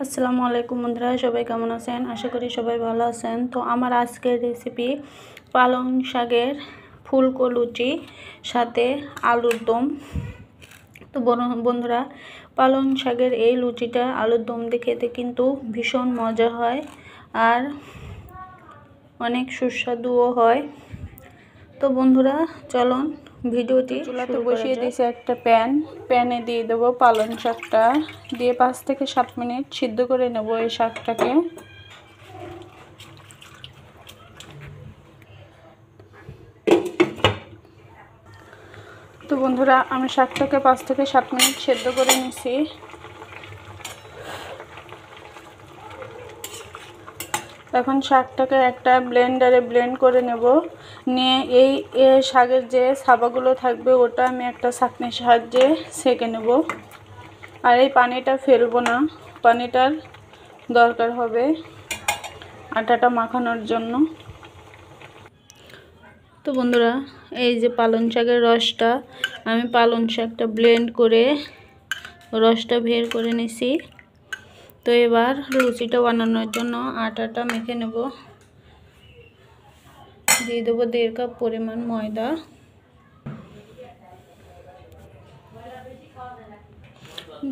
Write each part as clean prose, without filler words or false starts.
আসসালামু আলাইকুম বন্ধুরা, সবাই কেমন আছেন? আশা করি সবাই ভালো আছেন। তো আমার আজকের রেসিপি পালং শাকের ফুলকো লুচি সাথে আলুর দম। তো বন্ধুরা, পালং শাকের এই লুচিটা আলুর দম দিয়ে খেতে কিন্তু ভীষণ মজা হয় আর অনেক সুস্বাদুও হয়। তো বন্ধুরা চলুন ভিডিওটি চুলাতে বসিয়ে দিয়েছি একটা প্যানে দিয়ে দেবো পালং শাকটা, দিয়ে 5 থেকে 7 মিনিট সিদ্ধ করে নেব এই শাকটাকে। তো বন্ধুরা, আমি শাকটাকে 5 থেকে 7 মিনিট সিদ্ধ করে নিয়েছি। এখন শাকটাকে একটা ব্লেন্ডারে ব্লেন্ড করে নেব। নিয়ে এই শাকের যে ছাবাগুলো থাকবে ওটা আমি একটা ছাঁকনির সাহায্যে ছেঁকে নেব। আর এই পানিটা ফেলবো না, পানিটার দরকার হবে আটাটা মাখানোর জন্য। তো বন্ধুরা, এই যে পালং শাকের রসটা, আমি পালং শাকটা ব্লেন্ড করে রসটা বের করে নিছি। তো এবার লুচিটা বানানোর জন্য আটাটা মেখে নেব। দিয়ে দেবো 1.5 কাপ পরিমাণ ময়দা,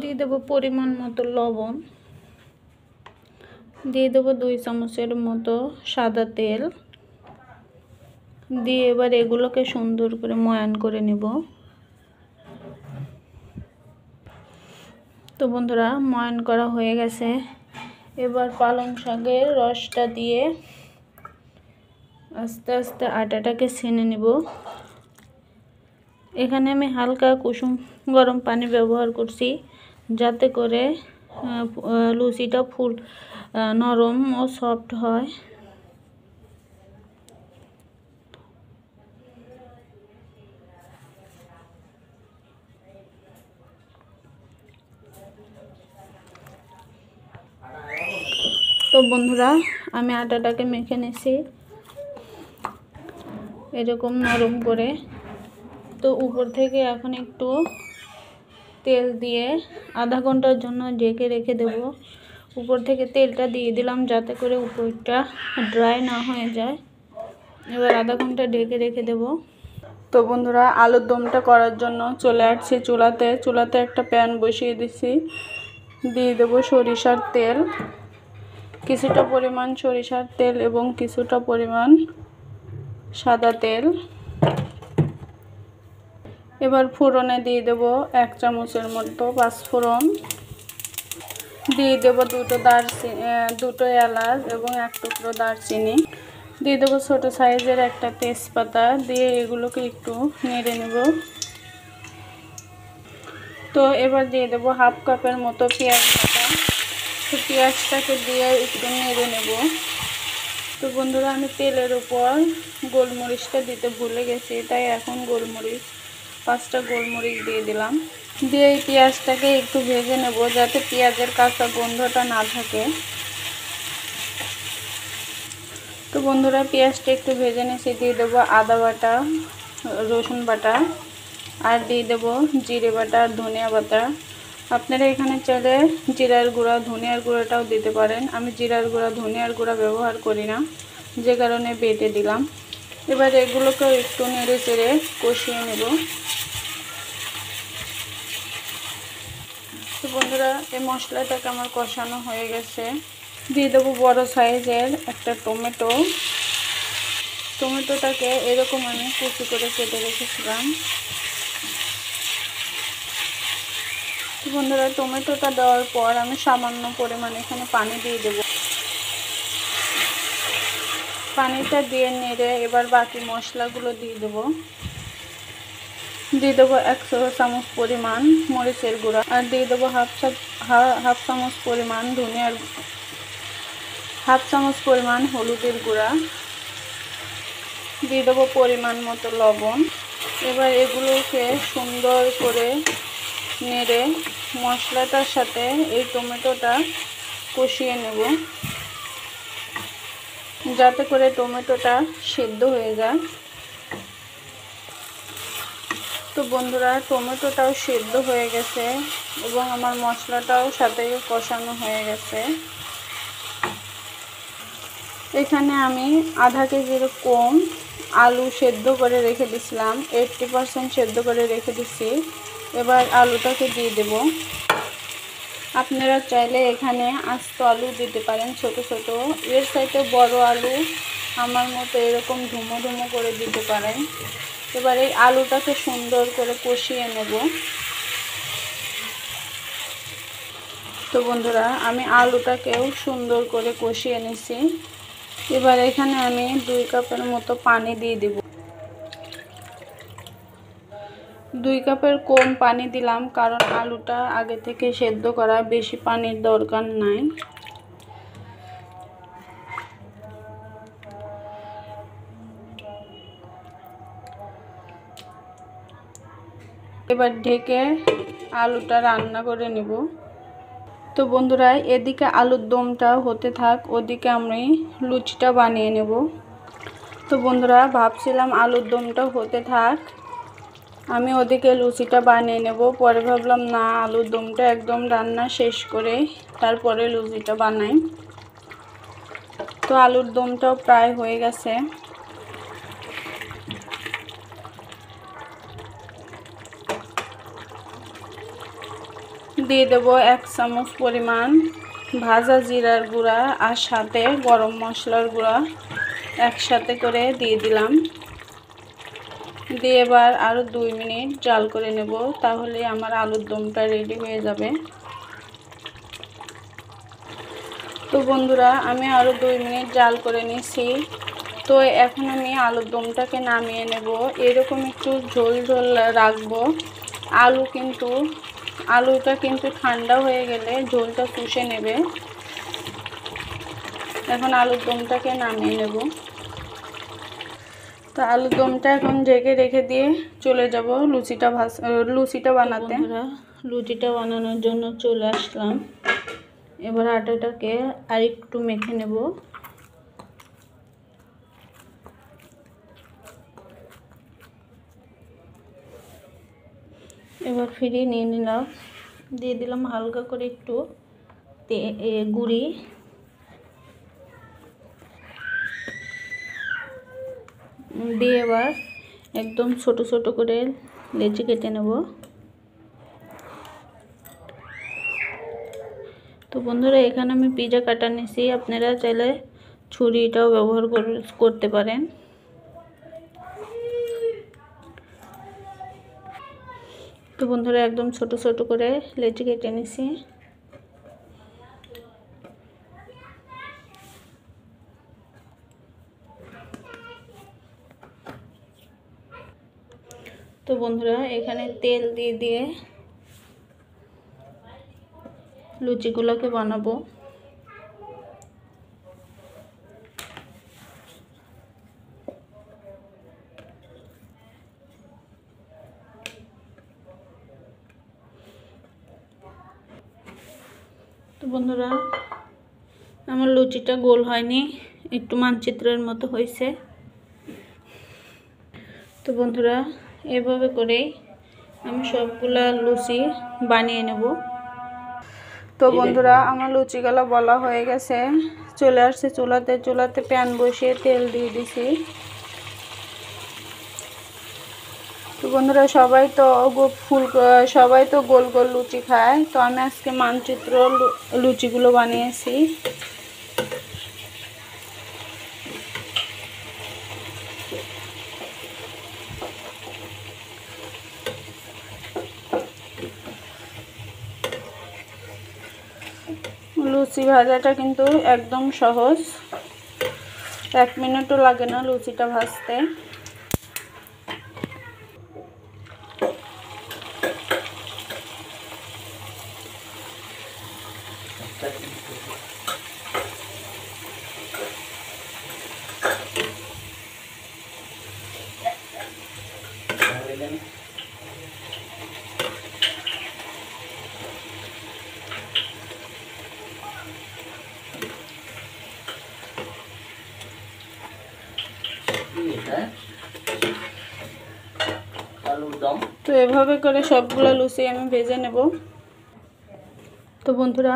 দিয়ে দেবো পরিমাণ মতো লবণ, দিয়ে দেবো 2 চামচের মতো সাদা তেল, দিয়ে এবার এগুলোকে সুন্দর করে ময়ান করে নেব। তো বন্ধুরা, ময়ান করা হয়ে গেছে। এবার পালং শাকের রসটা দিয়ে আস্তে আস্তে আটাটাকে ছেনে নেব। এখানে আমি হালকা কুসুম গরম পানি ব্যবহার করছি, যাতে করে লুচিটা নরম ও সফট হয়। তো বন্ধুরা, আমি আটাটাকে মেখে নিয়েছি এরকম নরম করে। তো উপর থেকে এখন একটু তেল দিয়ে আধা ঘন্টার জন্য ঢেকে রেখে দেব। উপর থেকে তেলটা দিয়ে দিলাম যাতে করে উপরটা ড্রাই না হয়ে যায়। এবার আধা ঘন্টা ঢেকে রেখে দেব। তো বন্ধুরা, আলুর দমটা করার জন্য চলে আসছি চুলাতে একটা প্যান বসিয়ে দিছি। দিয়ে দেব সরিষার তেল, কিছুটা পরিমাণ সরিষার তেল এবং কিছুটা পরিমাণ সাদা তেল। এবার ফোড়নে দিয়ে দেব 1 চামচের মতো পাঁচফোড়ন, দিয়ে দেব দুটো এলাচ এবং 1 টুকরো দারচিনি, দিয়ে দেবো ছোট সাইজের একটা তেজপাতা, দিয়ে এগুলোকে একটু নেড়ে নেব। তো এবার দিয়ে দেবো 1/2 কাপের মতো পেঁয়াজ বাটা। তো পেঁয়াজটাকে দিয়ে একটু নেড়ে নেব। তো বন্ধুরা, আমি তেলের উপর গোলমরিচটা দিতে ভুলে গেছি, তাই এখন 5টা গোলমরিচ দিয়ে দিলাম। দিয়ে এই পেঁয়াজটাকে একটু ভেজে নেব যাতে পেঁয়াজের কাঁচা গন্ধটা না থাকে। তো বন্ধুরা, পেঁয়াজটা একটু ভেজে নিয়েছি। দিয়ে দেবো আদা বাটা, রসুন বাটা, আর দিয়ে দেবো জিরে বাটা আর ধনিয়া বাটা। আপনারা এখানে চাইলে জিরার গুঁড়া ধনিয়ার গুঁড়াটাও দিতে পারেন। আমি জিরার গুঁড়া ধনিয়ার গুঁড়া ব্যবহার করি না, যে কারণে বেটে দিলাম। এবার এগুলোকেও একটু নেড়ে চেড়ে কষিয়ে নেব। তো বন্ধুরা, এই মশলাটাকে আমার কষানো হয়ে গেছে। দিয়ে দেবো বড় সাইজের একটা টমেটোটাকে এরকম আমি কুচি করে কেটে রেখেছিলাম। তো বন্ধুরা, টমেটোটা দেওয়ার পর আমি সামান্য পরিমাণে এখানে পানি দিয়ে দেব। পানিটা দিয়ে নেড়ে এবার বাকি মশলাগুলো দিয়ে দেবো। 1 চামচ পরিমাণ মরিচের গুঁড়া, আর দিয়ে দেবো হাফ চামচ পরিমাণ হাফ চামচ পরিমাণ হলুদের গুঁড়া, দিয়ে দেবো পরিমাণ মতো লবণ। এবার এগুলোকে সুন্দর করে নেড়ে মশলাটার সাথে এই টমেটোটা কষিয়ে নেব, যাতে করে টমেটোটা সেদ্ধ হয়ে যায়। তো বন্ধুরা টমেটোটাও সেদ্ধ হয়ে গেছে এবং আমার মশলাটাও সাথে কষানো হয়ে গেছে। এখানে আমি আধা কেজির কম আলু সেদ্ধ করে রেখে দিয়েছিলাম, 80% সেদ্ধ করে রেখে দিচ্ছি। এবার আলুটাকে দিয়ে দেব। আপনারা চাইলে এখানে আস্ত আলু দিতে পারেন, ছোট ছোট। এর সাথে বড় আলু আমার মতো এরকম ধুমো ধুমো করে দিতে পারেন। এবার এই আলুটাকে সুন্দর করে কষিয়ে নেব। তো বন্ধুরা আমি আলুটাকেও সুন্দর করে কষিয়ে নিছি। এবার এখানে আমি 2 কাপের মতো পানি দিয়ে দেব। 2 কাপের কম পানি দিলাম, কারণ আলুটা আগে থেকে সেদ্ধ করা, বেশি পানির দরকার নাই। এবার ঢেকে আলুটা রান্না করে নেব। তো বন্ধুরা এদিকে আলুর দমটা হতে থাক, ওদিকে আমি লুচিটা বানিয়ে নেব। তো বন্ধুরা ভাবছিলাম আলুর দমটা হতে থাক, আমি ওদিকে লুচিটা বানিয়ে নেব। পরে ভাবলাম না, আলুর দমটা একদম রান্না শেষ করে তারপরে লুচিটা বানাই। তো আলুর দমটাও প্রায় হয়ে গেছে। দিয়ে দেব 1 চামচ পরিমাণ ভাজা জিরার গুঁড়া আর সাথে গরম মশলার গুঁড়া একসাথে করে দিয়ে দিলাম। দিয়ে এবার আরও 2 মিনিট জাল করে নেব, তাহলে আমার আলুর দমটা রেডি হয়ে যাবে। তো বন্ধুরা আমি আরও 2 মিনিট জাল করে নিয়েছি। তো এখন আমি আলুর দমটাকে নামিয়ে নেব। এরকম একটু ঝোল ঝোল রাখবো। আলুটা কিন্তু ঠান্ডা হয়ে গেলে ঝোলটা শুষে নেবে। এখন আলুর দমটাকে নামিয়ে নেব। তো আলুর দমটা এখন ঢেকে রেখে দিয়ে চলে যাব লুচিটা বানাতে। লুচিটা বানানোর জন্য চলে আসলাম। এবার আটাটাকে আরেকটু মেখে নেব। এবার ফিরিয়ে নিয়ে নিলাম, দিয়ে দিলাম হালকা করে একটু গুঁড়ি। দিয়ে এবার একদম ছোট ছোট করে লেচি কেটে নেব। তো বন্ধুরা এখানে আমি পিজা কাটা নিয়েছি, আপনারা চাইলে ছুরিটাও ব্যবহার করতে পারেন। তো বন্ধুরা একদম ছোট ছোট করে লেচি কেটে নিয়েছি। তো বন্ধুরা এখানে তেল দিয়ে লুচিগুলোকে বানাবো। তো বন্ধুরা আমার লুচিটা গোল হয়নি, একটু মানচিত্রের মতো হয়েছে। তো বন্ধুরা এভাবে করেই আমি সবগুলা লুচি বানিয়ে নেব। তো বন্ধুরা আমার লুচিগুলো বলা হয়ে গেছে, চলে আসছে চুলাতে প্যান বসিয়ে তেল দিয়ে দিছি। তো বন্ধুরা সবাই তো গোল গোল লুচি খায়, তো আমি আজকে মানচিত্র লুচিগুলো বানিয়েছি। লুচি ভাজাটা কিন্তু একদম সহজ, 1 মিনিটও লাগে না লুচিটা ভাজতে। তো এভাবে করে সবগুলো লুচি আমি ভেজে নেব। তো বন্ধুরা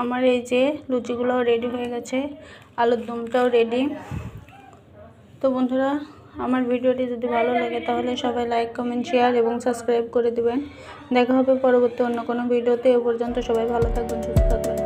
আমার এই যে লুচিগুলো রেডি হয়ে গেছে, আলুর দমটাও রেডি। তো বন্ধুরা আমার ভিডিওটি যদি ভালো লাগে তাহলে সবাই লাইক, কমেন্ট, শেয়ার এবং সাবস্ক্রাইব করে দিবেন। দেখা হবে পরবর্তী অন্য কোনো ভিডিওতে। এ পর্যন্ত সবাই ভালো থাকবেন, সুস্থ থাকবেন।